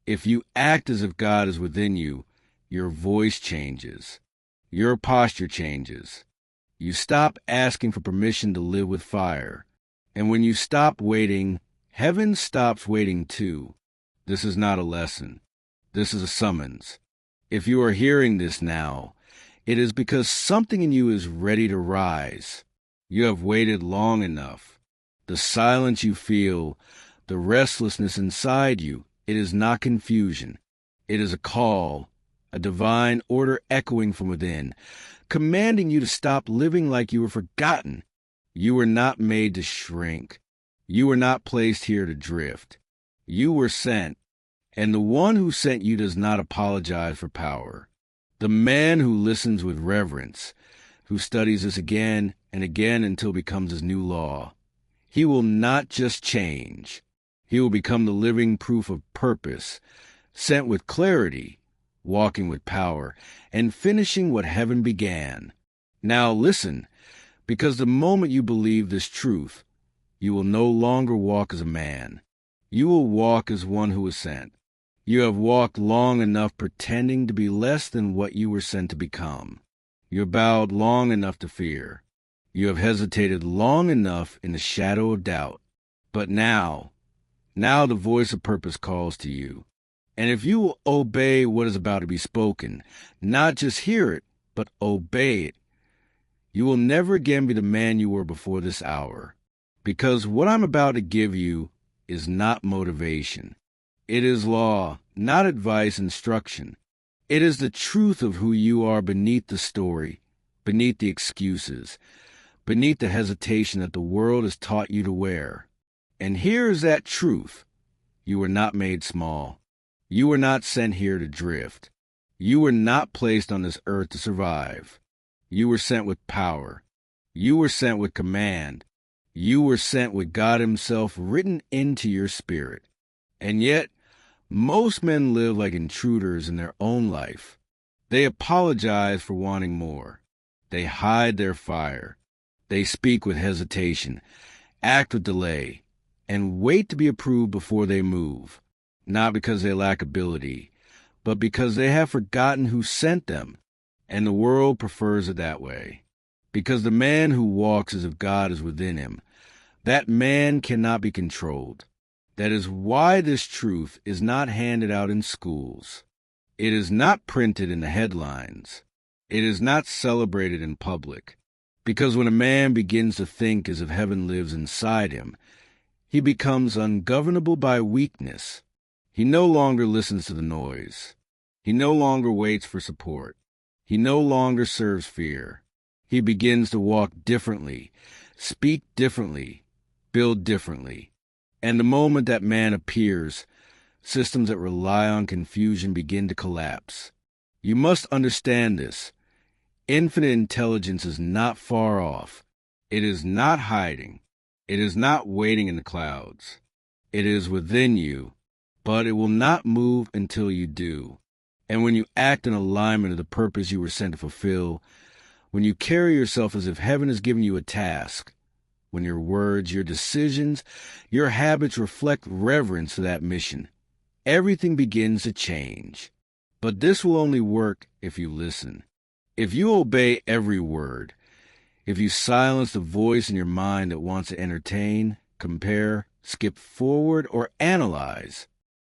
If you act as if God is within you, your voice changes. Your posture changes. You stop asking for permission to live with fire. And when you stop waiting, heaven stops waiting too. This is not a lesson. This is a summons. If you are hearing this now, it is because something in you is ready to rise. You have waited long enough. The silence you feel, the restlessness inside you, it is not confusion. It is a call, a divine order echoing from within, commanding you to stop living like you were forgotten. You were not made to shrink. You were not placed here to drift. You were sent, and the one who sent you does not apologize for power. The man who listens with reverence, who studies this again and again until it becomes his new law, he will not just change. He will become the living proof of purpose, sent with clarity, walking with power, and finishing what heaven began. Now listen, because the moment you believe this truth, you will no longer walk as a man. You will walk as one who is sent. You have walked long enough pretending to be less than what you were sent to become. You have bowed long enough to fear. You have hesitated long enough in the shadow of doubt. But now the voice of purpose calls to you. And if you will obey what is about to be spoken, not just hear it, but obey it, you will never again be the man you were before this hour. Because what I'm about to give you is not motivation. It is law, not advice, instruction. It is the truth of who you are beneath the story, beneath the excuses, beneath the hesitation that the world has taught you to wear. And here is that truth. You were not made small. You were not sent here to drift. You were not placed on this earth to survive. You were sent with power. You were sent with command. You were sent with God Himself written into your spirit. And yet, most men live like intruders in their own life. They apologize for wanting more. They hide their fire. They speak with hesitation, act with delay, and wait to be approved before they move, not because they lack ability, but because they have forgotten who sent them, and the world prefers it that way. Because the man who walks as if God is within him, that man cannot be controlled. That is why this truth is not handed out in schools. It is not printed in the headlines. It is not celebrated in public. Because when a man begins to think as if heaven lives inside him, he becomes ungovernable by weakness. He no longer listens to the noise. He no longer waits for support. He no longer serves fear. He begins to walk differently, speak differently, build differently. And the moment that man appears, systems that rely on confusion begin to collapse. You must understand this. Infinite intelligence is not far off. It is not hiding. It is not waiting in the clouds. It is within you, but it will not move until you do. And when you act in alignment of the purpose you were sent to fulfill, when you carry yourself as if heaven has given you a task, when your words, your decisions, your habits reflect reverence to that mission, everything begins to change. But this will only work if you listen. If you obey every word, if you silence the voice in your mind that wants to entertain, compare, skip forward, or analyze,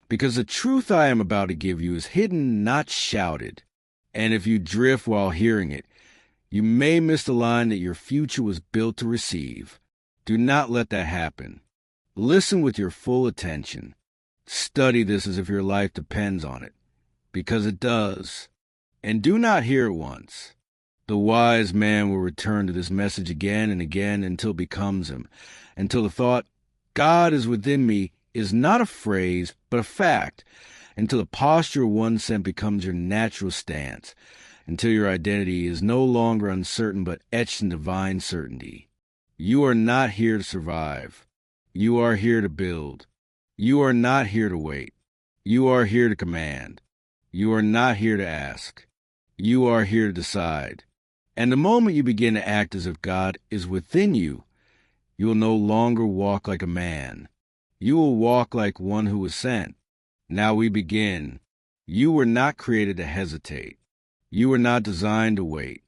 because the truth I am about to give you is hidden, not shouted. And if you drift while hearing it, you may miss the line that your future was built to receive. Do not let that happen. Listen with your full attention. Study this as if your life depends on it, because it does. And do not hear it once. The wise man will return to this message again and again until it becomes him, until the thought, God is within me, is not a phrase, but a fact, until the posture of one sent becomes your natural stance, until your identity is no longer uncertain but etched in divine certainty. You are not here to survive. You are here to build. You are not here to wait. You are here to command. You are not here to ask. You are here to decide. And the moment you begin to act as if God is within you, you will no longer walk like a man. You will walk like one who was sent. Now we begin. You were not created to hesitate. You were not designed to wait.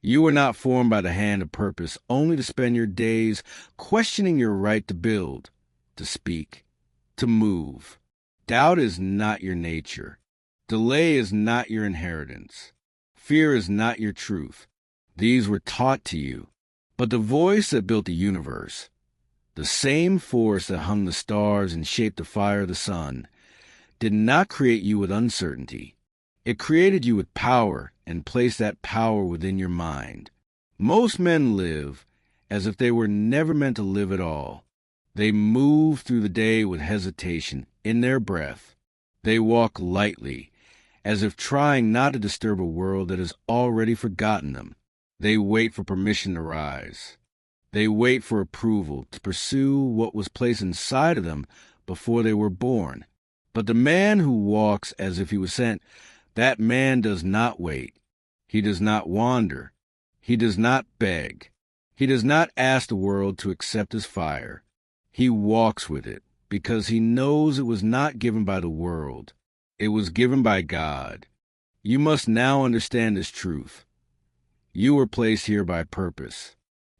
You were not formed by the hand of purpose only to spend your days questioning your right to build, to speak, to move. Doubt is not your nature. Delay is not your inheritance. Fear is not your truth. These were taught to you. But the voice that built the universe, the same force that hung the stars and shaped the fire of the sun, did not create you with uncertainty. It created you with power and placed that power within your mind. Most men live as if they were never meant to live at all. They move through the day with hesitation in their breath. They walk lightly, as if trying not to disturb a world that has already forgotten them. They wait for permission to rise. They wait for approval to pursue what was placed inside of them before they were born. But the man who walks as if he was sent, that man does not wait. He does not wander. He does not beg. He does not ask the world to accept his fire. He walks with it because he knows it was not given by the world. It was given by God. You must now understand this truth. You were placed here by purpose.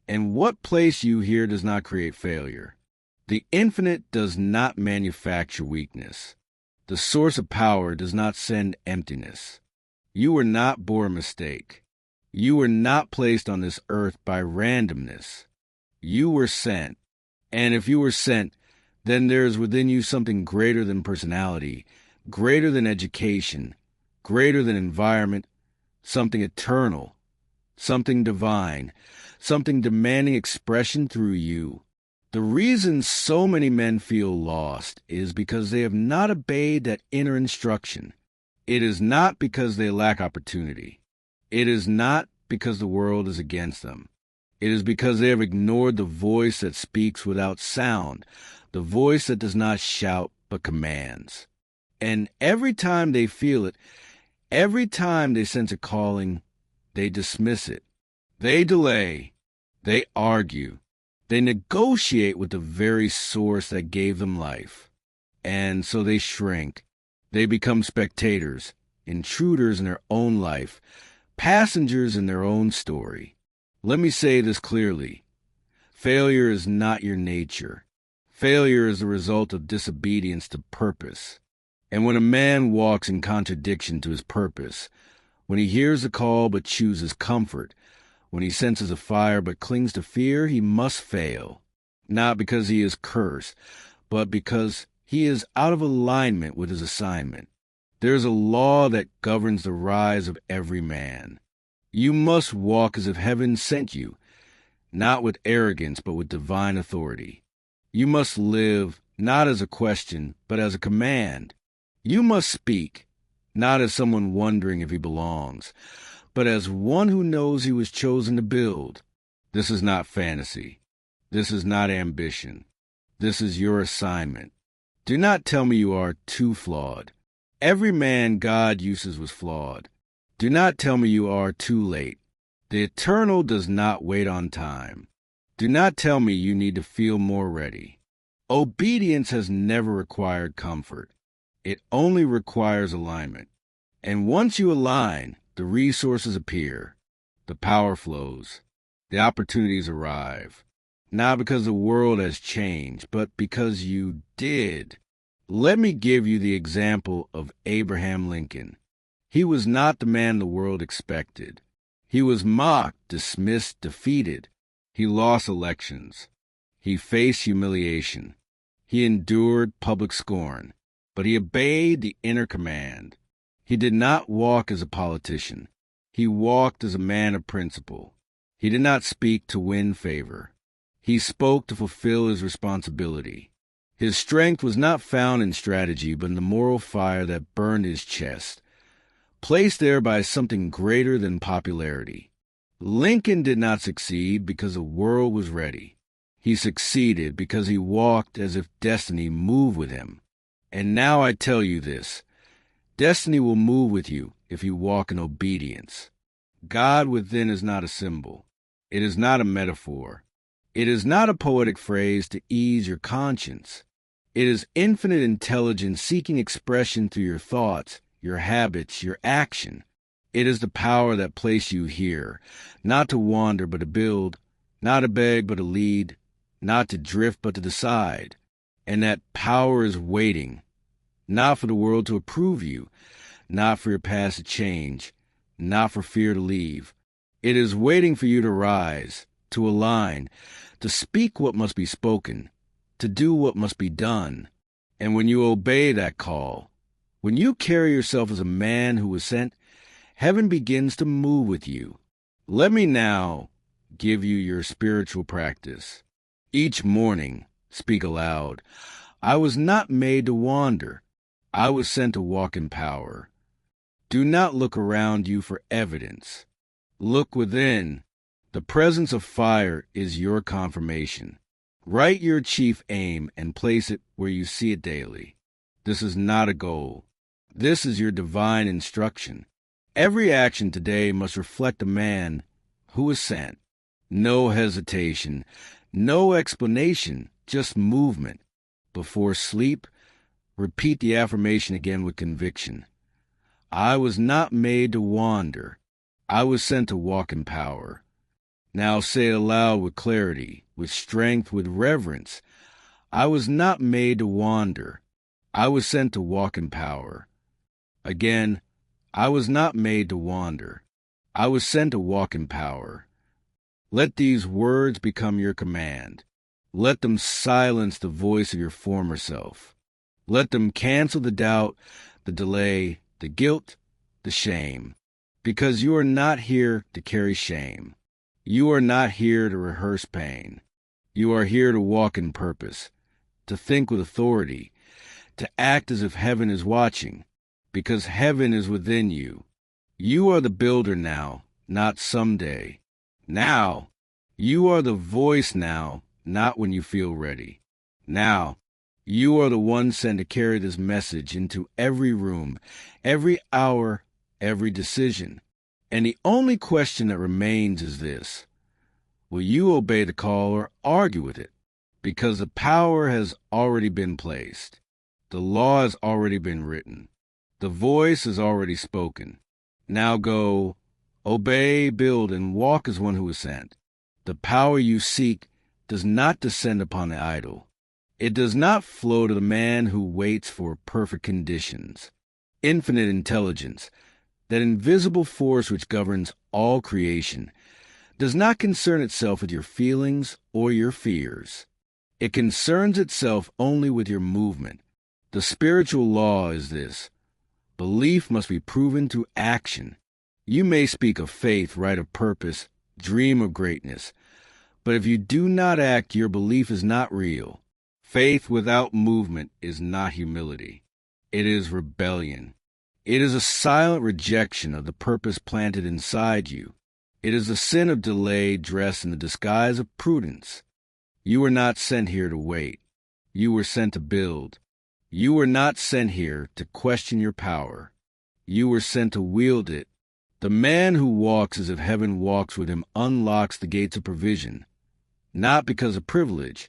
And what placed you here does not create failure. The infinite does not manufacture weakness. The source of power does not send emptiness. You were not born a mistake. You were not placed on this earth by randomness. You were sent. And if you were sent, then there is within you something greater than personality, greater than education, greater than environment, something eternal, something divine, something demanding expression through you. The reason so many men feel lost is because they have not obeyed that inner instruction. It is not because they lack opportunity. It is not because the world is against them. It is because they have ignored the voice that speaks without sound, the voice that does not shout but commands. And every time they feel it, every time they sense a calling, they dismiss it. They delay. They argue. They negotiate with the very source that gave them life. And so they shrink. They become spectators, intruders in their own life, passengers in their own story. Let me say this clearly. Failure is not your nature. Failure is the result of disobedience to purpose. And when a man walks in contradiction to his purpose, when he hears the call but chooses comfort, when he senses a fire but clings to fear, he must fail. Not because he is cursed, but because he is out of alignment with his assignment. There is a law that governs the rise of every man. You must walk as if heaven sent you, not with arrogance, but with divine authority. You must live not as a question, but as a command. You must speak, not as someone wondering if he belongs, but as one who knows he was chosen to build. This is not fantasy. This is not ambition. This is your assignment. Do not tell me you are too flawed. Every man God uses was flawed. Do not tell me you are too late. The eternal does not wait on time. Do not tell me you need to feel more ready. Obedience has never required comfort. It only requires alignment. And once you align, the resources appear, the power flows, the opportunities arrive, not because the world has changed, but because you did. Let me give you the example of Abraham Lincoln. He was not the man the world expected. He was mocked, dismissed, defeated. He lost elections. He faced humiliation. He endured public scorn, but he obeyed the inner command. He did not walk as a politician. He walked as a man of principle. He did not speak to win favor. He spoke to fulfill his responsibility. His strength was not found in strategy, but in the moral fire that burned his chest, placed there by something greater than popularity. Lincoln did not succeed because the world was ready. He succeeded because he walked as if destiny moved with him. And now I tell you this. Destiny will move with you if you walk in obedience. God within is not a symbol. It is not a metaphor. It is not a poetic phrase to ease your conscience. It is infinite intelligence seeking expression through your thoughts, your habits, your action. It is the power that placed you here, not to wander but to build, not to beg but to lead, not to drift but to decide. And that power is waiting, not for the world to approve you, not for your past to change, not for fear to leave. It is waiting for you to rise, to align, to speak what must be spoken, to do what must be done. And when you obey that call, when you carry yourself as a man who was sent, heaven begins to move with you. Let me now give you your spiritual practice. Each morning, speak aloud, I was not made to wander. I was sent to walk in power. Do not look around you for evidence. Look within. The presence of fire is your confirmation. Write your chief aim and place it where you see it daily. This is not a goal. This is your divine instruction. Every action today must reflect a man who is sent. No hesitation, no explanation, just movement. Before sleep, repeat the affirmation again with conviction. I was not made to wander. I was sent to walk in power. Now say it aloud with clarity, with strength, with reverence. I was not made to wander. I was sent to walk in power. Again, I was not made to wander. I was sent to walk in power. Let these words become your command. Let them silence the voice of your former self. Let them cancel the doubt, the delay, the guilt, the shame. Because you are not here to carry shame. You are not here to rehearse pain. You are here to walk in purpose, to think with authority, to act as if heaven is watching, because heaven is within you. You are the builder now, not someday. Now. You are the voice now, not when you feel ready. Now. You are the one sent to carry this message into every room, every hour, every decision. And the only question that remains is this: will you obey the call or argue with it? Because the power has already been placed. The law has already been written. The voice is already spoken. Now go, obey, build, and walk as one who is sent. The power you seek does not descend upon the idle. It does not flow to the man who waits for perfect conditions. Infinite intelligence, that invisible force which governs all creation, does not concern itself with your feelings or your fears. It concerns itself only with your movement. The spiritual law is this: belief must be proven through action. You may speak of faith, write of purpose, dream of greatness, but if you do not act, your belief is not real. Faith without movement is not humility. It is rebellion. It is a silent rejection of the purpose planted inside you. It is the sin of delay dressed in the disguise of prudence. You were not sent here to wait. You were sent to build. You were not sent here to question your power. You were sent to wield it. The man who walks as if heaven walks with him unlocks the gates of provision, not because of privilege,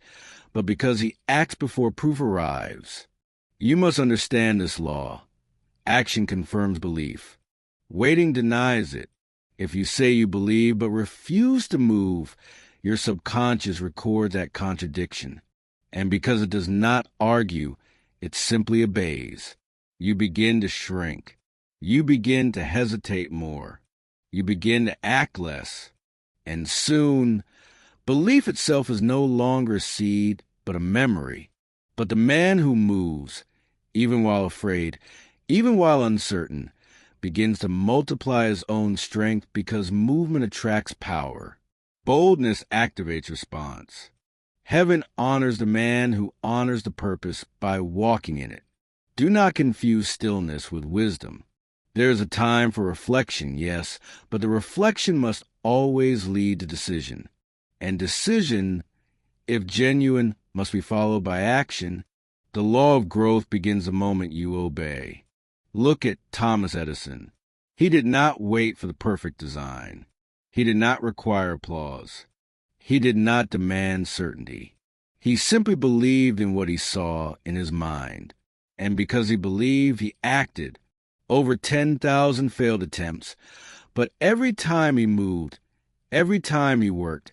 but because he acts before proof arrives. You must understand this law. Action confirms belief. Waiting denies it. If you say you believe but refuse to move, your subconscious records that contradiction. And because it does not argue, it simply obeys. You begin to shrink. You begin to hesitate more. You begin to act less. And soon, belief itself is no longer a seed, but a memory. But the man who moves, even while afraid, even while uncertain, begins to multiply his own strength because movement attracts power. Boldness activates response. Heaven honors the man who honors the purpose by walking in it. Do not confuse stillness with wisdom. There is a time for reflection, yes, but the reflection must always lead to decision. And decision, if genuine, must be followed by action. The law of growth begins the moment you obey. Look at Thomas Edison. He did not wait for the perfect design. He did not require applause. He did not demand certainty. He simply believed in what he saw in his mind. And because he believed, he acted. Over 10,000 failed attempts. But every time he moved, every time he worked,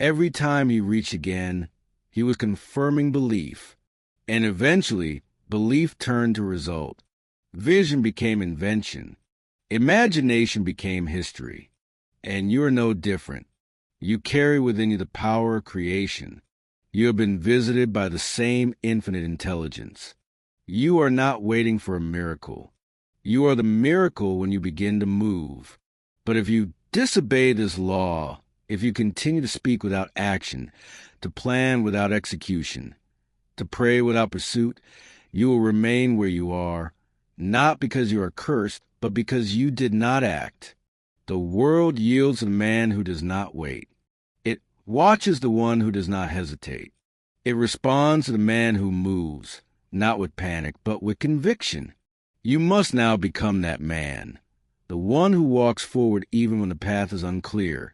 every time he reached again, he was confirming belief. And eventually, belief turned to result. Vision became invention. Imagination became history. And you are no different. You carry within you the power of creation. You have been visited by the same infinite intelligence. You are not waiting for a miracle. You are the miracle when you begin to move. But if you disobey this law, if you continue to speak without action, to plan without execution, to pray without pursuit, you will remain where you are, not because you are cursed, but because you did not act. The world yields to the man who does not wait. It watches the one who does not hesitate. It responds to the man who moves, not with panic, but with conviction. You must now become that man, the one who walks forward even when the path is unclear,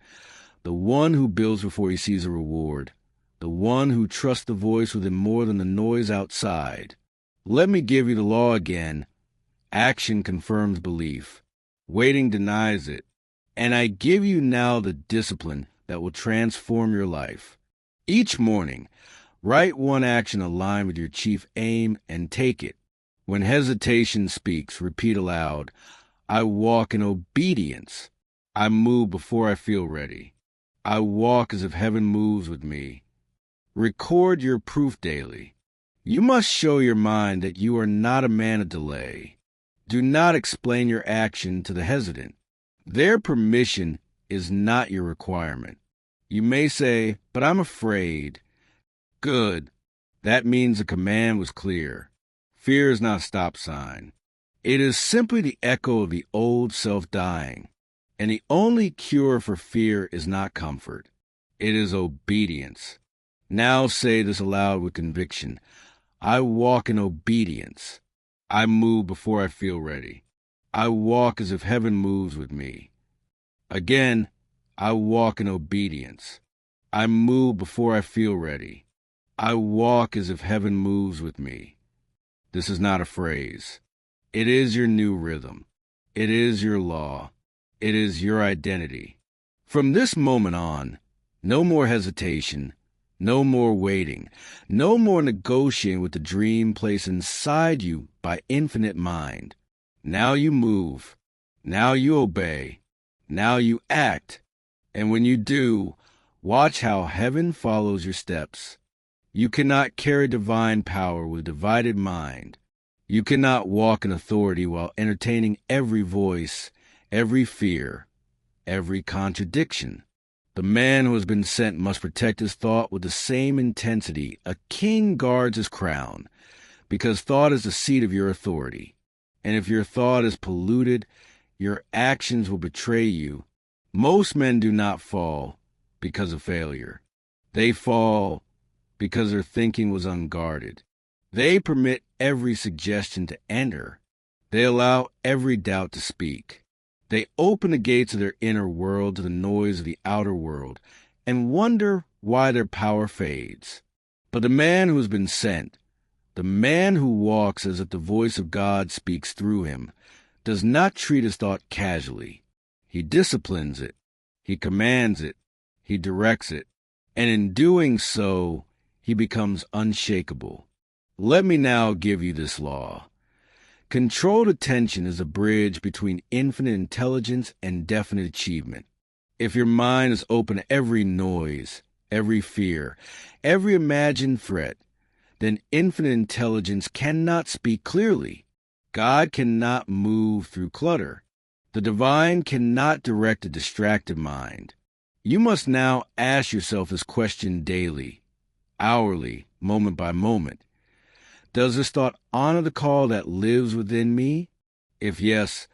the one who builds before he sees a reward, the one who trusts the voice within more than the noise outside. Let me give you the law again. Action confirms belief. Waiting denies it. And I give you now the discipline that will transform your life. Each morning, write one action aligned with your chief aim and take it. When hesitation speaks, repeat aloud, I walk in obedience. I move before I feel ready. I walk as if heaven moves with me. Record your proof daily. You must show your mind that you are not a man of delay. Do not explain your action to the hesitant. Their permission is not your requirement. You may say, but I'm afraid. Good. That means the command was clear. Fear is not a stop sign. It is simply the echo of the old self dying. And the only cure for fear is not comfort. It is obedience. Now say this aloud with conviction. I walk in obedience. I move before I feel ready. I walk as if heaven moves with me. Again, I walk in obedience. I move before I feel ready. I walk as if heaven moves with me. This is not a phrase. It is your new rhythm. It is your law. It is your identity. From this moment on, no more hesitation, no more waiting, no more negotiating with the dream placed inside you by infinite mind. Now you move. Now you obey. Now you act. And when you do, watch how heaven follows your steps. You cannot carry divine power with a divided mind. You cannot walk in authority while entertaining every voice, every fear, every contradiction. The man who has been sent must protect his thought with the same intensity a king guards his crown, because thought is the seat of your authority. And if your thought is polluted, your actions will betray you. Most men do not fall because of failure. They fall because their thinking was unguarded. They permit every suggestion to enter. They allow every doubt to speak. They open the gates of their inner world to the noise of the outer world and wonder why their power fades. But the man who has been sent, the man who walks as if the voice of God speaks through him, does not treat his thought casually. He disciplines it. He commands it. He directs it. And in doing so, he becomes unshakable. Let me now give you this law. Controlled attention is a bridge between infinite intelligence and definite achievement. If your mind is open to every noise, every fear, every imagined threat, then infinite intelligence cannot speak clearly. God cannot move through clutter. The divine cannot direct a distracted mind. You must now ask yourself this question daily, hourly, moment by moment. Does this thought honor the call that lives within me? If yes,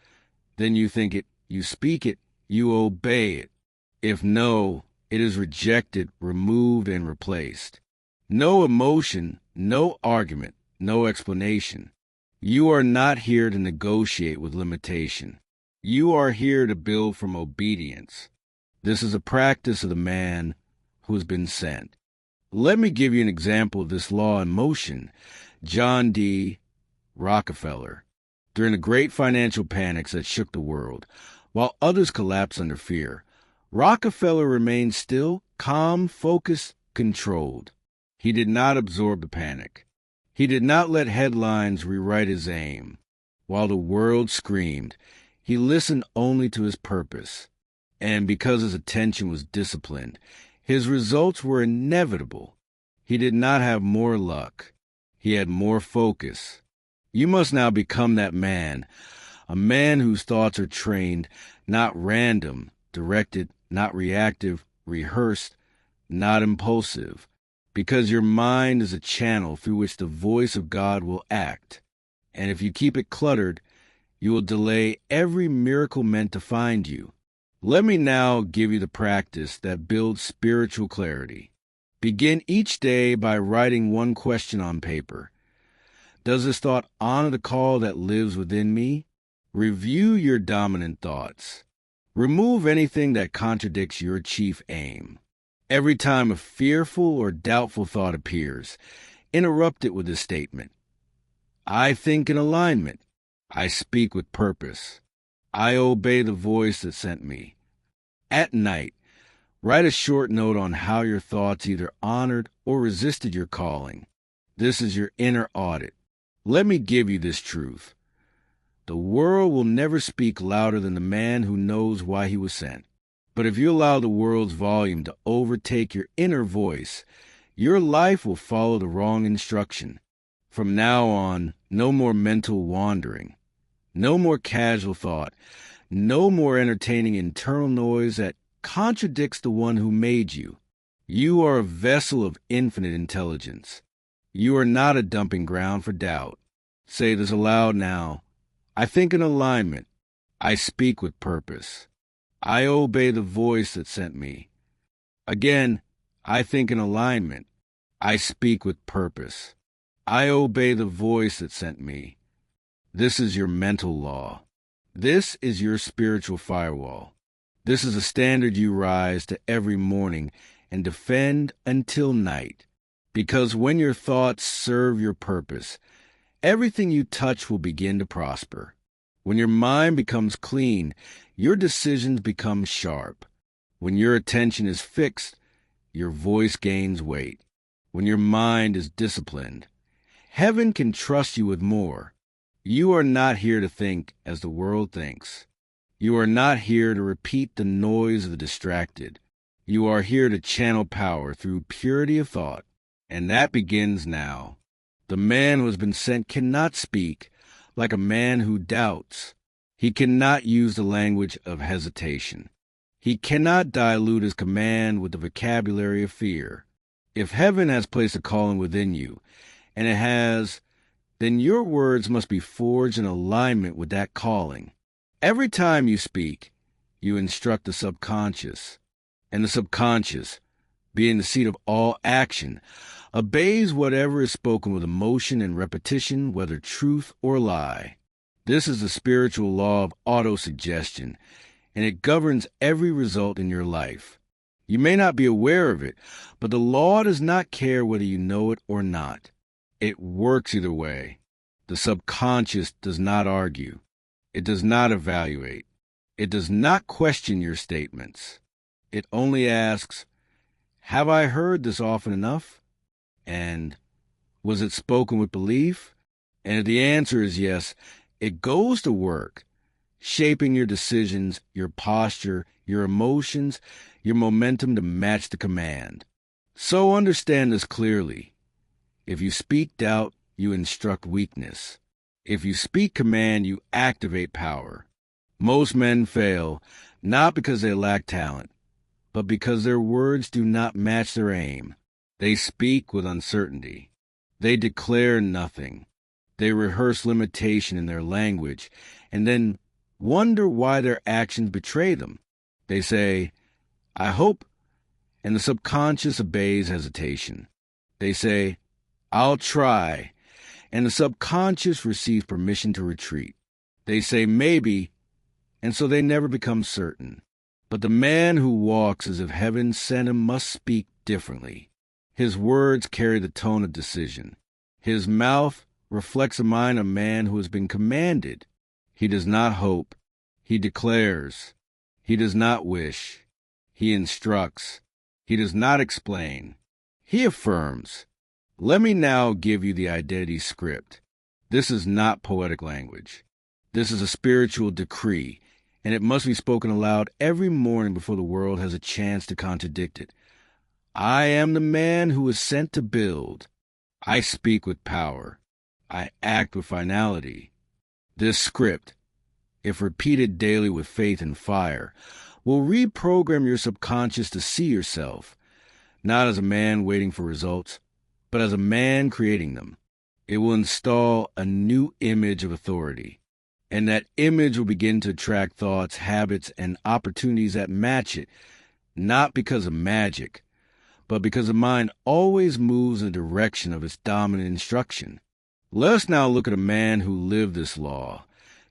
then you think it, you speak it, you obey it. If no, it is rejected, removed, and replaced. No emotion, no argument, no explanation. You are not here to negotiate with limitation. You are here to build from obedience. This is a practice of the man who has been sent. Let me give you an example of this law in motion. John D. Rockefeller. During the great financial panics that shook the world, while others collapsed under fear, Rockefeller remained still, calm, focused, controlled. He did not absorb the panic. He did not let headlines rewrite his aim. While the world screamed, he listened only to his purpose. And because his attention was disciplined, his results were inevitable. He did not have more luck. He had more focus. You must now become that man, a man whose thoughts are trained, not random, directed, not reactive, rehearsed, not impulsive, because your mind is a channel through which the voice of God will act. And if you keep it cluttered, you will delay every miracle meant to find you. Let me now give you the practice that builds spiritual clarity. Begin each day by writing one question on paper. Does this thought honor the call that lives within me? Review your dominant thoughts. Remove anything that contradicts your chief aim. Every time a fearful or doubtful thought appears, interrupt it with this statement. I think in alignment. I speak with purpose. I obey the voice that sent me. At night, write a short note on how your thoughts either honored or resisted your calling. This is your inner audit. Let me give you this truth. The world will never speak louder than the man who knows why he was sent. But if you allow the world's volume to overtake your inner voice, your life will follow the wrong instruction. From now on, no more mental wandering. No more casual thought. No more entertaining internal noise that contradicts the one who made you. You are a vessel of infinite intelligence. You are not a dumping ground for doubt. Say this aloud now. I think in alignment. I speak with purpose. I obey the voice that sent me. Again, I think in alignment. I speak with purpose. I obey the voice that sent me. This is your mental law. This is your spiritual firewall. This is a standard you rise to every morning and defend until night. Because when your thoughts serve your purpose, everything you touch will begin to prosper. When your mind becomes clean, your decisions become sharp. When your attention is fixed, your voice gains weight. When your mind is disciplined, heaven can trust you with more. You are not here to think as the world thinks. You are not here to repeat the noise of the distracted. You are here to channel power through purity of thought. And that begins now. The man who has been sent cannot speak like a man who doubts. He cannot use the language of hesitation. He cannot dilute his command with the vocabulary of fear. If heaven has placed a calling within you, and it has, then your words must be forged in alignment with that calling. Every time you speak, you instruct the subconscious, and the subconscious, being the seat of all action, obeys whatever is spoken with emotion and repetition, whether truth or lie. This is the spiritual law of autosuggestion, and it governs every result in your life. You may not be aware of it, but the law does not care whether you know it or not. It works either way. The subconscious does not argue. It does not evaluate. It does not question your statements. It only asks, have I heard this often enough? And was it spoken with belief? And if the answer is yes, it goes to work, shaping your decisions, your posture, your emotions, your momentum to match the command. So understand this clearly. If you speak doubt, you instruct weakness. If you speak command, you activate power. Most men fail, not because they lack talent, but because their words do not match their aim. They speak with uncertainty. They declare nothing. They rehearse limitation in their language, and then wonder why their actions betray them. They say, I hope, and the subconscious obeys hesitation. They say, I'll try, and the subconscious receives permission to retreat. They say maybe, and so they never become certain. But the man who walks as if heaven sent him must speak differently. His words carry the tone of decision. His mouth reflects the mind of a man who has been commanded. He does not hope. He declares. He does not wish. He instructs. He does not explain. He affirms. Let me now give you the identity script. This is not poetic language. This is a spiritual decree, and it must be spoken aloud every morning before the world has a chance to contradict it. I am the man who is sent to build. I speak with power. I act with finality. This script, if repeated daily with faith and fire, will reprogram your subconscious to see yourself, not as a man waiting for results, but as a man creating them. It will install a new image of authority, and that image will begin to attract thoughts, habits, and opportunities that match it, not because of magic, but because the mind always moves in the direction of its dominant instruction. Let us now look at a man who lived this law,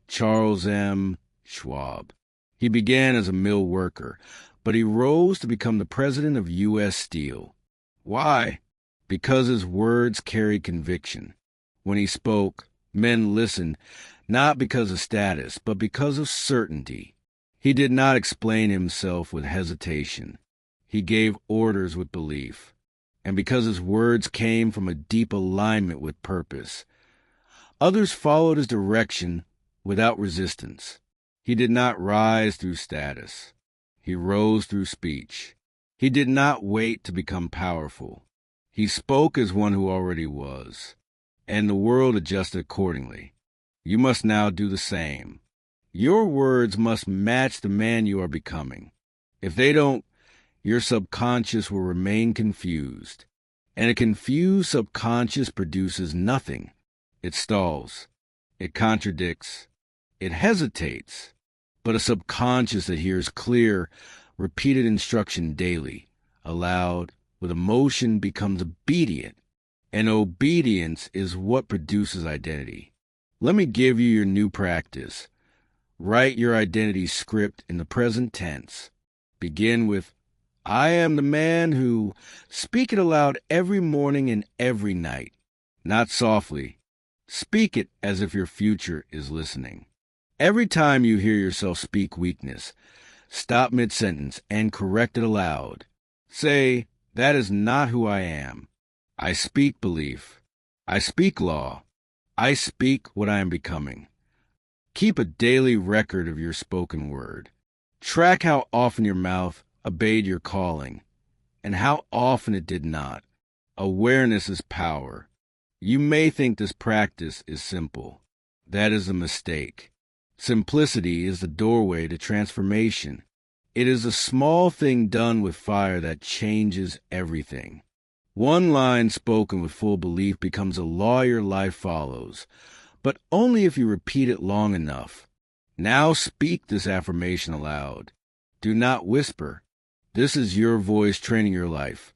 Charles M. Schwab. He began as a mill worker, but he rose to become the president of U.S. Steel. Why? Because his words carried conviction. When he spoke, men listened, not because of status, but because of certainty. He did not explain himself with hesitation. He gave orders with belief. And because his words came from a deep alignment with purpose, others followed his direction without resistance. He did not rise through status. He rose through speech. He did not wait to become powerful. He spoke as one who already was, and the world adjusted accordingly. You must now do the same. Your words must match the man you are becoming. If they don't, your subconscious will remain confused, and a confused subconscious produces nothing. It stalls. It contradicts. It hesitates. But a subconscious that hears clear, repeated instruction daily, aloud, with emotion becomes obedient, and obedience is what produces identity. Let me give you your new practice. Write your identity script in the present tense. Begin with, I am the man who, speak it aloud every morning and every night. Not softly. Speak it as if your future is listening. Every time you hear yourself speak weakness, stop mid-sentence and correct it aloud. Say, that is not who I am. I speak belief. I speak law. I speak what I am becoming. Keep a daily record of your spoken word. Track how often your mouth obeyed your calling, and how often it did not. Awareness is power. You may think this practice is simple. That is a mistake. Simplicity is the doorway to transformation. It is a small thing done with fire that changes everything. One line spoken with full belief becomes a law your life follows, but only if you repeat it long enough. Now speak this affirmation aloud. Do not whisper. This is your voice training your life.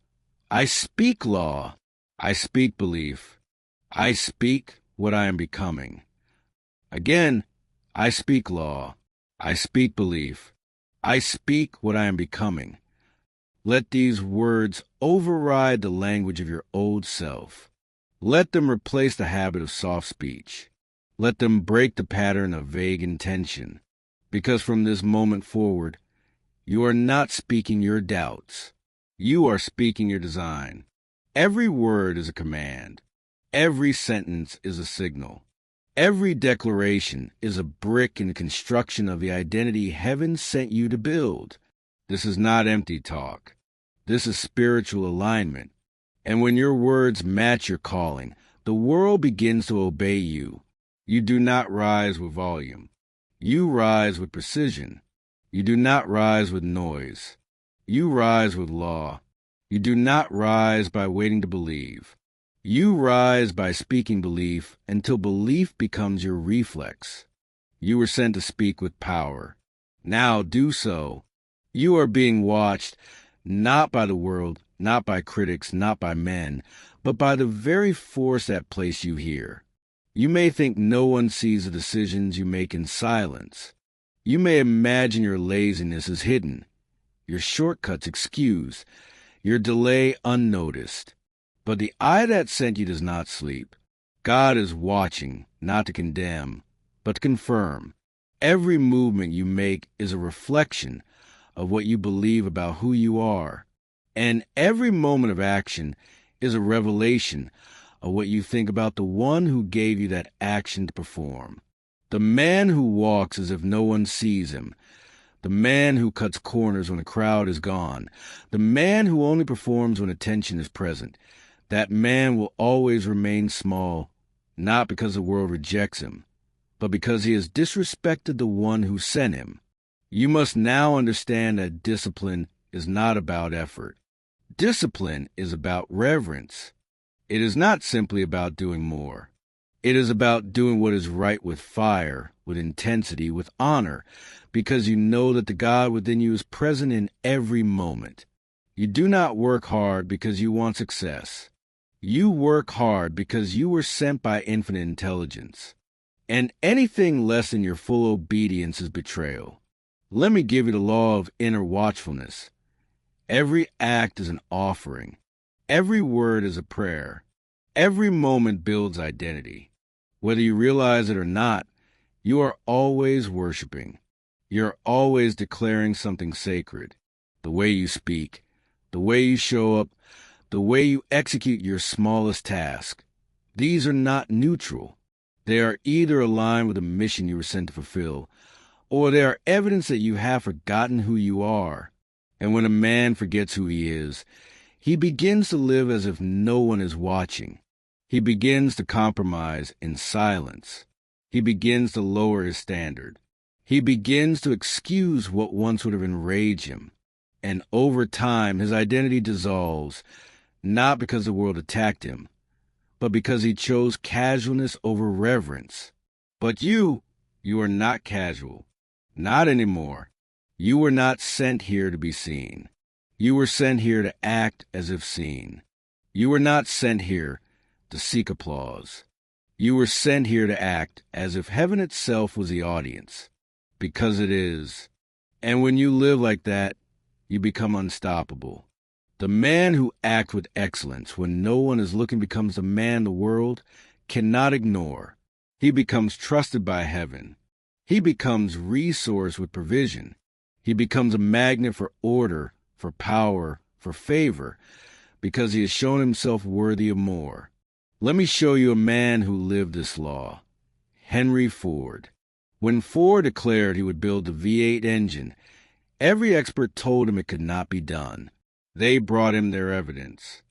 I speak law. I speak belief. I speak what I am becoming. Again, I speak law. I speak belief. I speak what I am becoming. Let these words override the language of your old self. Let them replace the habit of soft speech. Let them break the pattern of vague intention. Because from this moment forward, you are not speaking your doubts. You are speaking your design. Every word is a command. Every sentence is a signal. Every declaration is a brick in the construction of the identity heaven sent you to build. This is not empty talk. This is spiritual alignment. And when your words match your calling, the world begins to obey you. You do not rise with volume. You rise with precision. You do not rise with noise. You rise with law. You do not rise by waiting to believe. You rise by speaking belief until belief becomes your reflex. You were sent to speak with power. Now do so. You are being watched not by the world, not by critics, not by men, but by the very force that place you here. You may think no one sees the decisions you make in silence. You may imagine your laziness is hidden, your shortcuts excused, your delay unnoticed. But the eye that sent you does not sleep. God is watching, not to condemn, but to confirm. Every movement you make is a reflection of what you believe about who you are. And every moment of action is a revelation of what you think about the one who gave you that action to perform. The man who walks as if no one sees him. The man who cuts corners when a crowd is gone. The man who only performs when attention is present. That man will always remain small, not because the world rejects him, but because he has disrespected the one who sent him. You must now understand that discipline is not about effort. Discipline is about reverence. It is not simply about doing more. It is about doing what is right with fire, with intensity, with honor, because you know that the God within you is present in every moment. You do not work hard because you want success. You work hard because you were sent by infinite intelligence. And anything less than your full obedience is betrayal. Let me give you the law of inner watchfulness. Every act is an offering. Every word is a prayer. Every moment builds identity. Whether you realize it or not, you are always worshiping. You're always declaring something sacred. The way you speak, the way you show up, the way you execute your smallest task. These are not neutral. They are either aligned with the mission you were sent to fulfill, or they are evidence that you have forgotten who you are. And when a man forgets who he is, he begins to live as if no one is watching. He begins to compromise in silence. He begins to lower his standard. He begins to excuse what once would have enraged him. And over time, his identity dissolves, not because the world attacked him, but because he chose casualness over reverence. But you are not casual. Not anymore. You were not sent here to be seen. You were sent here to act as if seen. You were not sent here to seek applause. You were sent here to act as if heaven itself was the audience, because it is. And when you live like that, you become unstoppable. The man who acts with excellence when no one is looking becomes the man the world cannot ignore. He becomes trusted by heaven. He becomes resourced with provision. He becomes a magnet for order, for power, for favor, because he has shown himself worthy of more. Let me show you a man who lived this law. Henry Ford. When Ford declared he would build the V8 engine, every expert told him it could not be done. They brought him their evidence.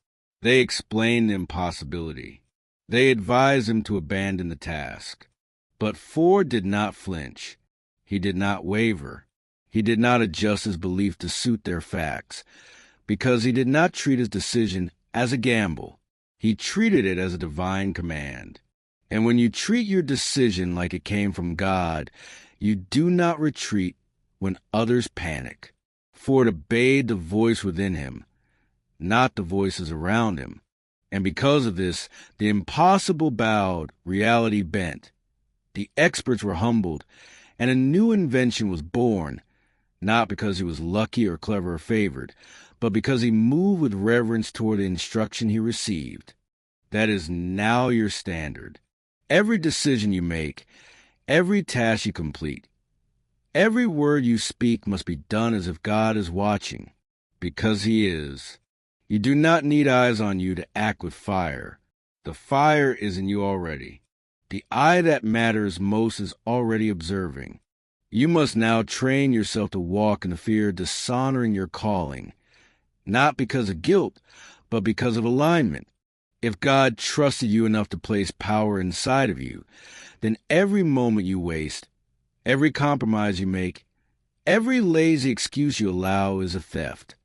They explained the impossibility. They advised him to abandon the task. But Ford did not flinch. He did not waver. He did not adjust his belief to suit their facts, because he did not treat his decision as a gamble. He treated it as a divine command. And when you treat your decision like it came from God, you do not retreat when others panic. Ford obeyed the voice within him, not the voices around him. And because of this, the impossible bowed, reality bent. The experts were humbled, and a new invention was born, not because he was lucky or clever or favored, but because he moved with reverence toward the instruction he received. That is now your standard. Every decision you make, every task you complete, every word you speak must be done as if God is watching, because he is. You do not need eyes on you to act with fire. The fire is in you already. The eye that matters most is already observing. You must now train yourself to walk in the fear of dishonoring your calling, not because of guilt, but because of alignment. If God trusted you enough to place power inside of you, then every moment you waste, every compromise you make, every lazy excuse you allow is a theft.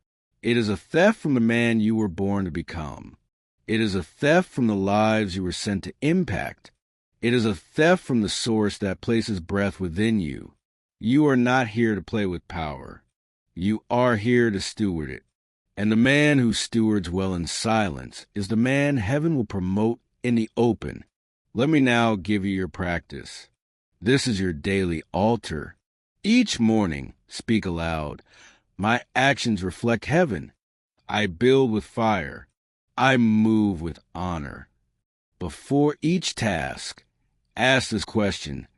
It is a theft from the man you were born to become. It is a theft from the lives you were sent to impact. It is a theft from the source that places breath within you. You are not here to play with power. You are here to steward it. And the man who stewards well in silence is the man heaven will promote in the open. Let me now give you your practice. This is your daily altar. Each morning, speak aloud. My actions reflect heaven. I build with fire. I move with honor. Before each task, ask this question: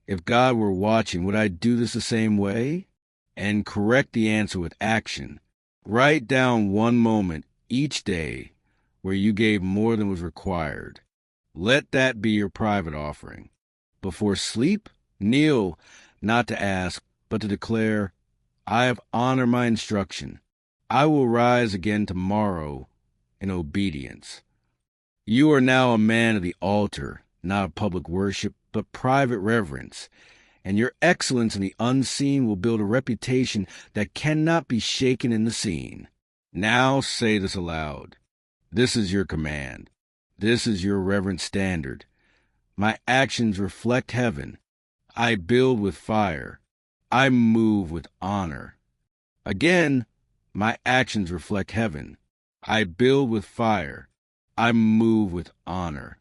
if God were watching, would I do this the same way? And correct the answer with action. Write down one moment each day where you gave more than was required. Let that be your private offering. Before sleep, kneel, not to ask, but to declare, I have honored my instruction. I will rise again tomorrow in obedience. You are now a man of the altar, not of public worship, but private reverence. And your excellence in the unseen will build a reputation that cannot be shaken in the seen. Now say this aloud. This is your command. This is your reverent standard. My actions reflect heaven. I build with fire. I move with honor. Again, my actions reflect heaven. I build with fire. I move with honor.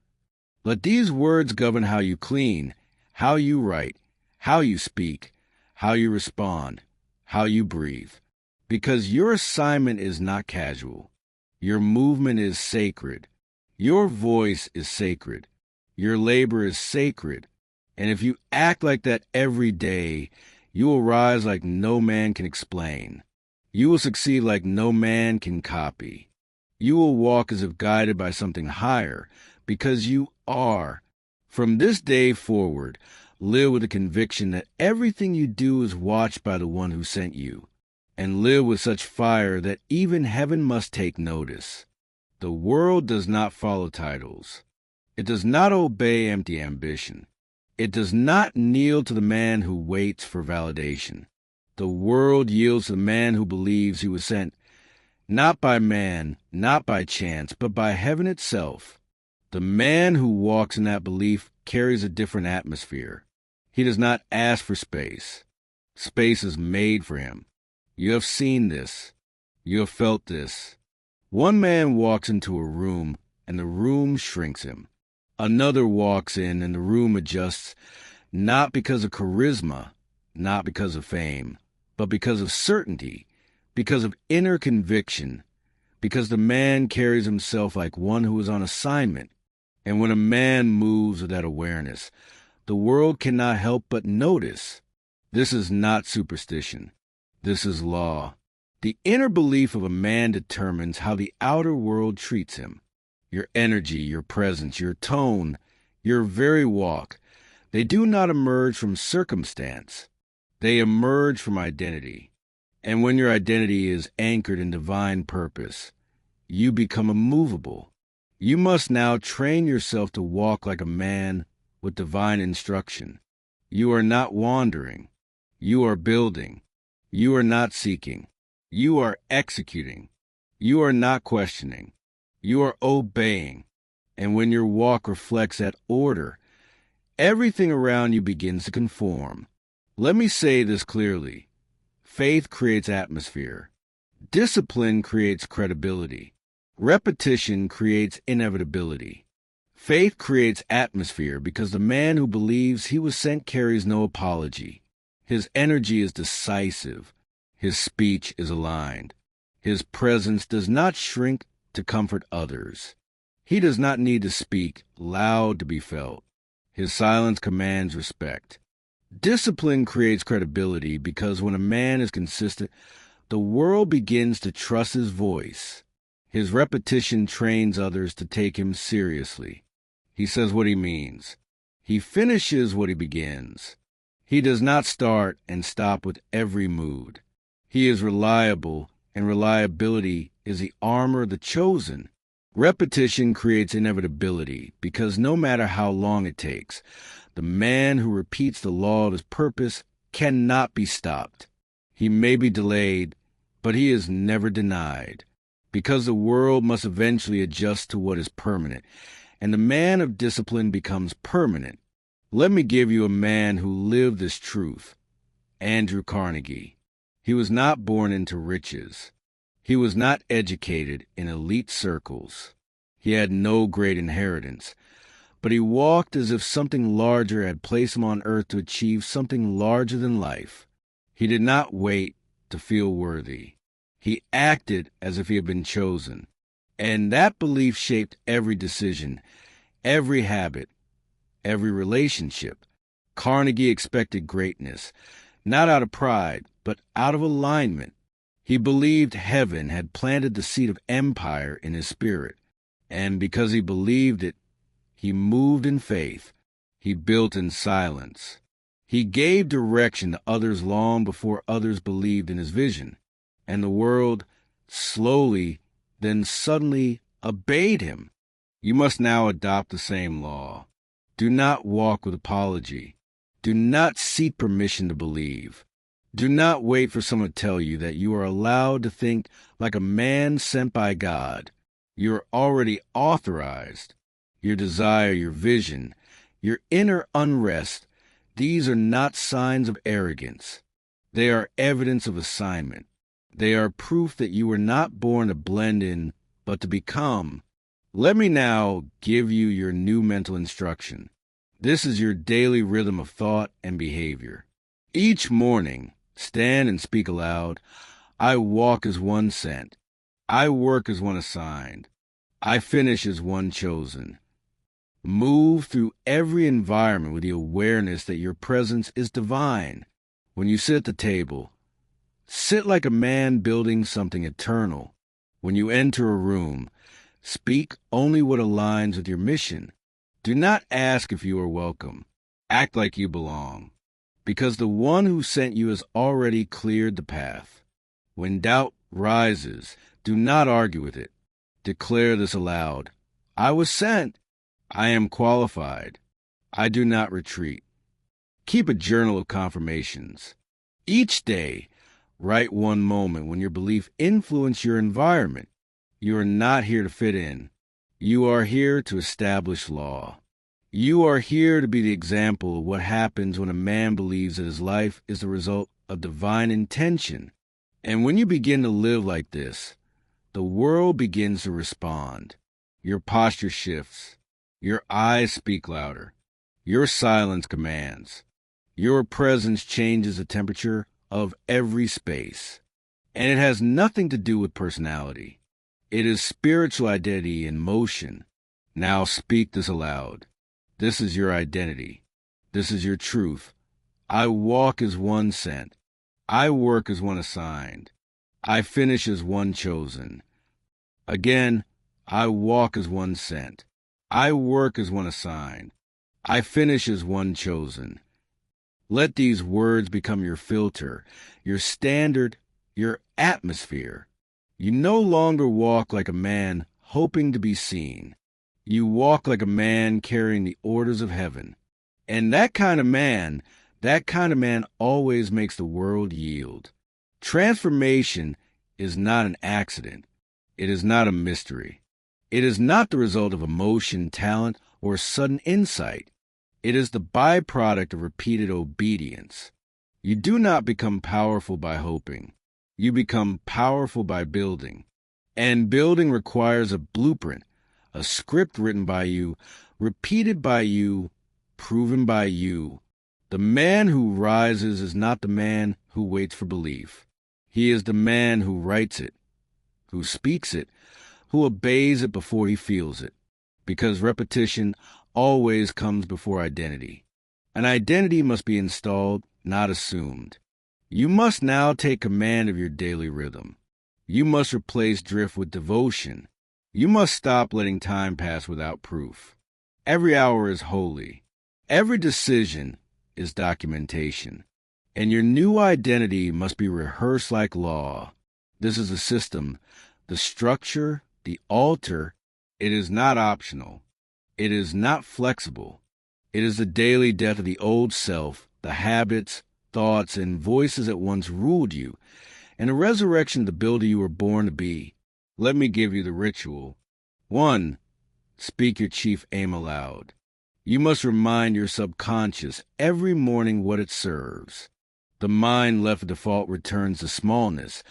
Let these words govern how you clean, how you write, how you speak, how you respond, how you breathe. Because your assignment is not casual. Your movement is sacred. Your voice is sacred. Your labor is sacred. And if you act like that every day, you will rise like no man can explain. You will succeed like no man can copy. You will walk as if guided by something higher, because you are. From this day forward, live with the conviction that everything you do is watched by the one who sent you, and live with such fire that even heaven must take notice. The world does not follow titles. It does not obey empty ambition. It does not kneel to the man who waits for validation. The world yields to the man who believes he was sent, not by man, not by chance, but by heaven itself. The man who walks in that belief carries a different atmosphere. He does not ask for space. Space is made for him. You have seen this. You have felt this. One man walks into a room, and the room shrinks him. Another walks in, and the room adjusts, not because of charisma, not because of fame, but because of certainty, because of inner conviction, because the man carries himself like one who is on assignment. And when a man moves with that awareness, the world cannot help but notice. This is not superstition. This is law. The inner belief of a man determines how the outer world treats him. Your energy, your presence, your tone, your very walk, they do not emerge from circumstance. They emerge from identity. And when your identity is anchored in divine purpose, you become immovable. You must now train yourself to walk like a man with divine instruction. You are not wandering. You are building. You are not seeking. You are executing. You are not questioning. You are obeying. And when your walk reflects that order, everything around you begins to conform. Let me say this clearly. Faith creates atmosphere. Discipline creates credibility. Repetition creates inevitability. Faith creates atmosphere because the man who believes he was sent carries no apology. His energy is decisive. His speech is aligned. His presence does not shrink to comfort others. He does not need to speak loud to be felt. His silence commands respect. Discipline creates credibility because when a man is consistent, the world begins to trust his voice. His repetition trains others to take him seriously. He says what he means. He finishes what he begins. He does not start and stop with every mood. He is reliable, and reliability is the armor of the chosen. Repetition creates inevitability because no matter how long it takes, the man who repeats the law of his purpose cannot be stopped. He may be delayed, but he is never denied, because the world must eventually adjust to what is permanent, and the man of discipline becomes permanent. Let me give you a man who lived this truth. Andrew Carnegie. He was not born into riches. He was not educated in elite circles. He had no great inheritance, but he walked as if something larger had placed him on earth to achieve something larger than life. He did not wait to feel worthy. He acted as if he had been chosen. And that belief shaped every decision, every habit, every relationship. Carnegie expected greatness, not out of pride, but out of alignment. He believed heaven had planted the seed of empire in his spirit, and because he believed it, he moved in faith. He built in silence. He gave direction to others long before others believed in his vision, and the world slowly, then suddenly obeyed him. You must now adopt the same law. Do not walk with apology. Do not seek permission to believe. Do not wait for someone to tell you that you are allowed to think like a man sent by God. You are already authorized. Your desire, your vision, your inner unrest, these are not signs of arrogance. They are evidence of assignment. They are proof that you were not born to blend in, but to become. Let me now give you your new mental instruction. This is your daily rhythm of thought and behavior. Each morning, stand and speak aloud. I walk as one sent. I work as one assigned. I finish as one chosen. Move through every environment with the awareness that your presence is divine. When you sit at the table, sit like a man building something eternal. When you enter a room, speak only what aligns with your mission. Do not ask if you are welcome. Act like you belong, because the one who sent you has already cleared the path. When doubt rises, do not argue with it. Declare this aloud. I was sent. I am qualified. I do not retreat. Keep a journal of confirmations. Each day, write one moment when your belief influenced your environment. You are not here to fit in. You are here to establish law. You are here to be the example of what happens when a man believes that his life is the result of divine intention. And when you begin to live like this, the world begins to respond. Your posture shifts. Your eyes speak louder. Your silence commands. Your presence changes the temperature of every space. And it has nothing to do with personality. It is spiritual identity in motion. Now speak this aloud. This is your identity. This is your truth. I walk as one sent. I work as one assigned. I finish as one chosen. Again, I walk as one sent. I work as one assigned. I finish as one chosen. Let these words become your filter, your standard, your atmosphere. You no longer walk like a man hoping to be seen. You walk like a man carrying the orders of heaven. And that kind of man always makes the world yield. Transformation is not an accident. It is not a mystery. It is not the result of emotion, talent, or sudden insight. It is the byproduct of repeated obedience. You do not become powerful by hoping. You become powerful by building. And building requires a blueprint, a script written by you, repeated by you, proven by you. The man who rises is not the man who waits for belief. He is the man who writes it, who speaks it, who obeys it before he feels it, because repetition always comes before identity. An identity must be installed, not assumed. You must now take command of your daily rhythm. You must replace drift with devotion. You must stop letting time pass without proof. Every hour is holy. Every decision is documentation. And your new identity must be rehearsed like law. This is the system, the structure, the altar. It is not optional. It is not flexible. It is the daily death of the old self, the habits, thoughts, and voices that once ruled you, and the resurrection of the builder you were born to be. Let me give you the ritual. 1. Speak your chief aim aloud. You must remind your subconscious every morning what it serves. The mind left with default returns to smallness,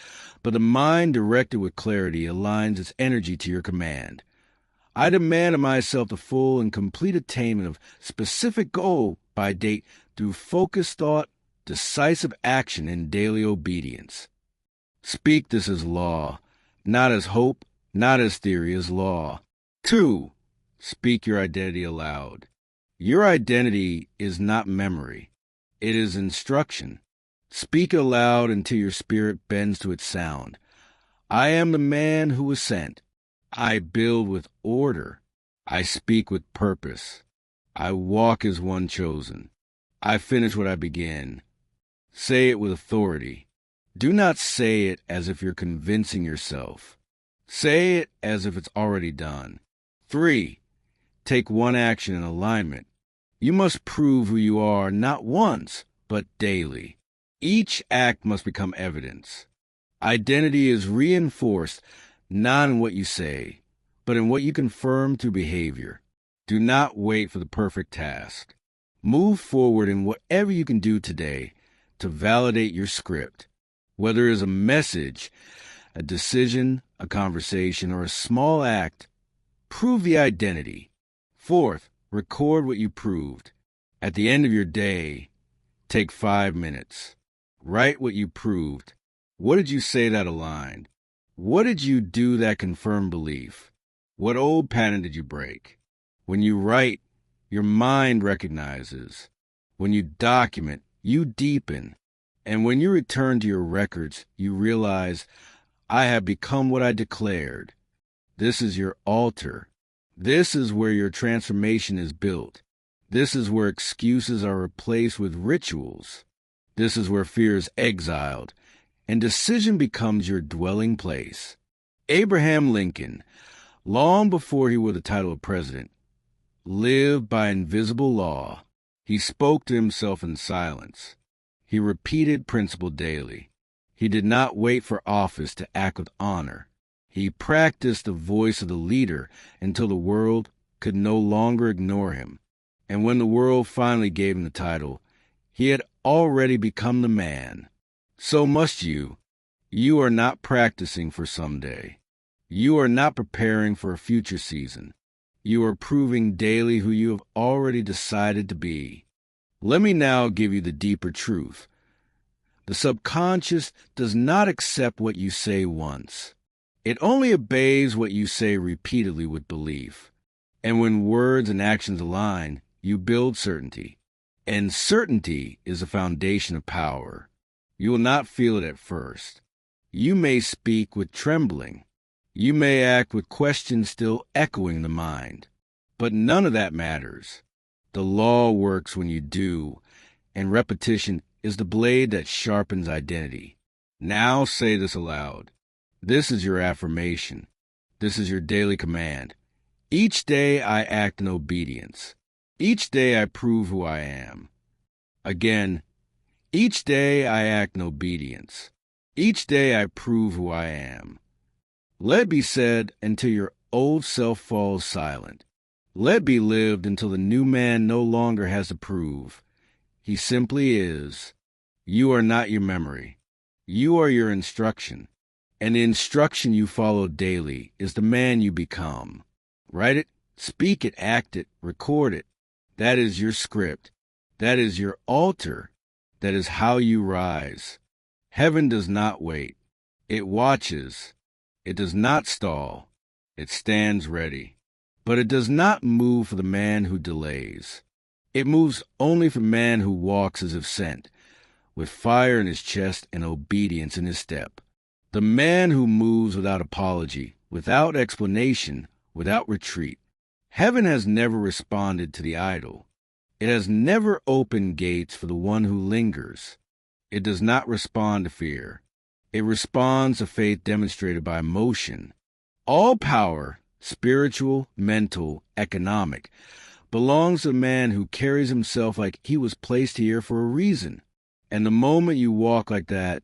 but the mind directed with clarity aligns its energy to your command. I demand of myself the full and complete attainment of specific goal by date through focused thought, decisive action, and daily obedience. Speak this as law, not as hope, not as theory, as law. 2. Speak your identity aloud. Your identity is not memory. It is instruction. Speak aloud until your spirit bends to its sound. I am the man who was sent. I build with order. I speak with purpose. I walk as one chosen. I finish what I begin. Say it with authority. Do not say it as if you're convincing yourself. Say it as if it's already done. 3. Take one action in alignment. You must prove who you are not once, but daily. Each act must become evidence. Identity is reinforced not in what you say, but in what you confirm through behavior. Do not wait for the perfect task. Move forward in whatever you can do today to validate your script, whether it is a message, a decision, a conversation, or a small act. Prove the identity. 4th, record what you proved. At the end of your day, take 5 minutes. Write what you proved. What did you say that aligned? What did you do that confirmed belief? What old pattern did you break? When you write, your mind recognizes. When you document, you deepen. And when you return to your records, you realize, I have become what I declared. This is your altar. This is where your transformation is built. This is where excuses are replaced with rituals. This is where fear is exiled, and decision becomes your dwelling place. Abraham Lincoln, long before he wore the title of president, lived by invisible law. He spoke to himself in silence. He repeated principle daily. He did not wait for office to act with honor. He practiced the voice of the leader until the world could no longer ignore him. And when the world finally gave him the title, he had already become the man. So must you. You are not practicing for someday. You are not preparing for a future season. You are proving daily who you have already decided to be. Let me now give you the deeper truth. The subconscious does not accept what you say once. It only obeys what you say repeatedly with belief. And when words and actions align, you build certainty. And certainty is the foundation of power. You will not feel it at first. You may speak with trembling. You may act with questions still echoing the mind. But none of that matters. The law works when you do, and repetition is the blade that sharpens identity. Now say this aloud. This is your affirmation. This is your daily command. Each day I act in obedience. Each day I prove who I am. Again, each day I act in obedience. Each day I prove who I am. Let it be said until your old self falls silent. Let it be lived until the new man no longer has to prove. He simply is. You are not your memory. You are your instruction. And the instruction you follow daily is the man you become. Write it, speak it, act it, record it. That is your script. That is your altar. That is how you rise. Heaven does not wait. It watches. It does not stall. It stands ready. But it does not move for the man who delays. It moves only for the man who walks as if sent, with fire in his chest and obedience in his step. The man who moves without apology, without explanation, without retreat. Heaven has never responded to the idle. It has never opened gates for the one who lingers. It does not respond to fear. It responds to faith demonstrated by emotion. All power, spiritual, mental, economic, belongs to the man who carries himself like he was placed here for a reason. And the moment you walk like that,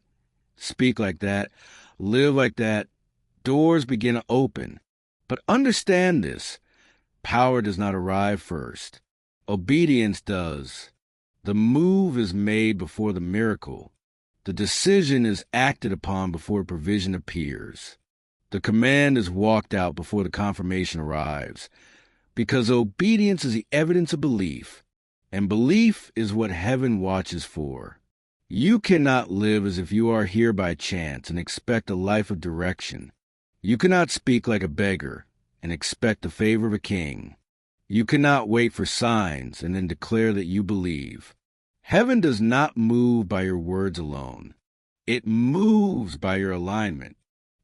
speak like that, live like that, doors begin to open. But understand this. Power does not arrive first. Obedience does. The move is made before the miracle. The decision is acted upon before provision appears. The command is walked out before the confirmation arrives. Because obedience is the evidence of belief, and belief is what heaven watches for. You cannot live as if you are here by chance and expect a life of direction. You cannot speak like a beggar and expect the favor of a king. You cannot wait for signs and then declare that you believe. Heaven does not move by your words alone. It moves by your alignment.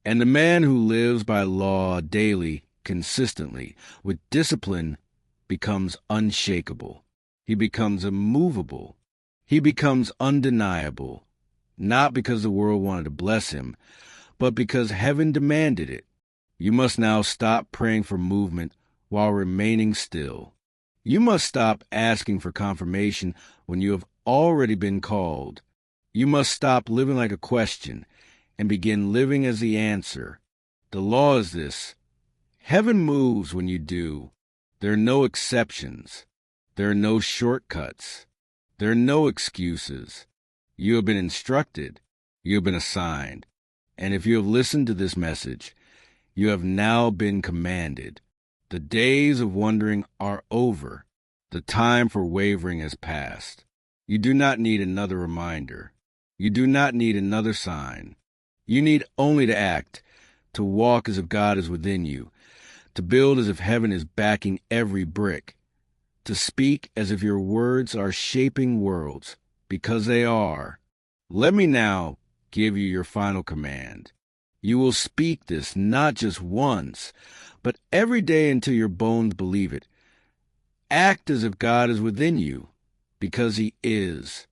And the man who lives by law daily, consistently, with discipline, becomes unshakable. He becomes immovable. He becomes undeniable, not because the world wanted to bless him, but because heaven demanded it. You must now stop praying for movement while remaining still. You must stop asking for confirmation when you have already been called. You must stop living like a question and begin living as the answer. The law is this: heaven moves when you do. There are no exceptions. There are no shortcuts. There are no excuses. You have been instructed. You have been assigned. And if you have listened to this message, you have now been commanded. The days of wondering are over. The time for wavering has passed. You do not need another reminder. You do not need another sign. You need only to act, to walk as if God is within you, to build as if heaven is backing every brick, to speak as if your words are shaping worlds, because they are. Let me now give you your final command. You will speak this not just once, but every day until your bones believe it. Act as if God is within you, because He is.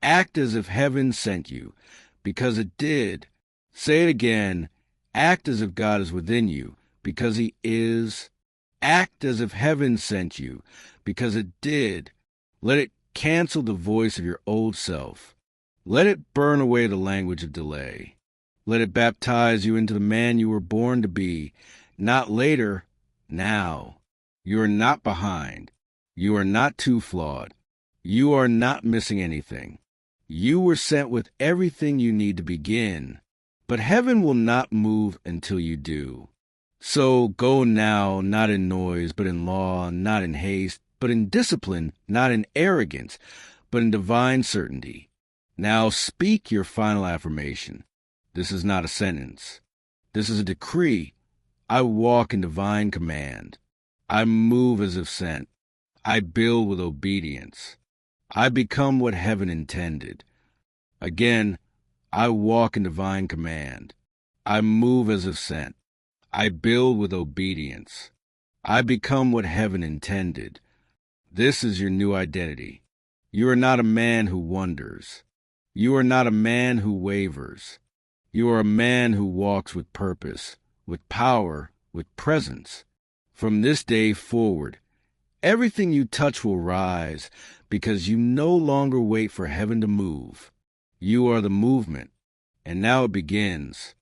Act as if heaven sent you, because it did. Say it again. Act as if God is within you, because He is. Act as if heaven sent you, because it did. Let it cancel the voice of your old self. Let it burn away the language of delay. Let it baptize you into the man you were born to be, not later, now. You are not behind. You are not too flawed. You are not missing anything. You were sent with everything you need to begin. But heaven will not move until you do. So go now, not in noise, but in law, not in haste, but in discipline, not in arrogance, but in divine certainty. Now speak your final affirmation. This is not a sentence. This is a decree. I walk in divine command. I move as if sent. I build with obedience. I become what heaven intended. Again, I walk in divine command. I move as if sent. I build with obedience. I become what heaven intended. This is your new identity. You are not a man who wonders. You are not a man who wavers. You are a man who walks with purpose, with power, with presence. From this day forward, everything you touch will rise because you no longer wait for heaven to move. You are the movement, and now it begins.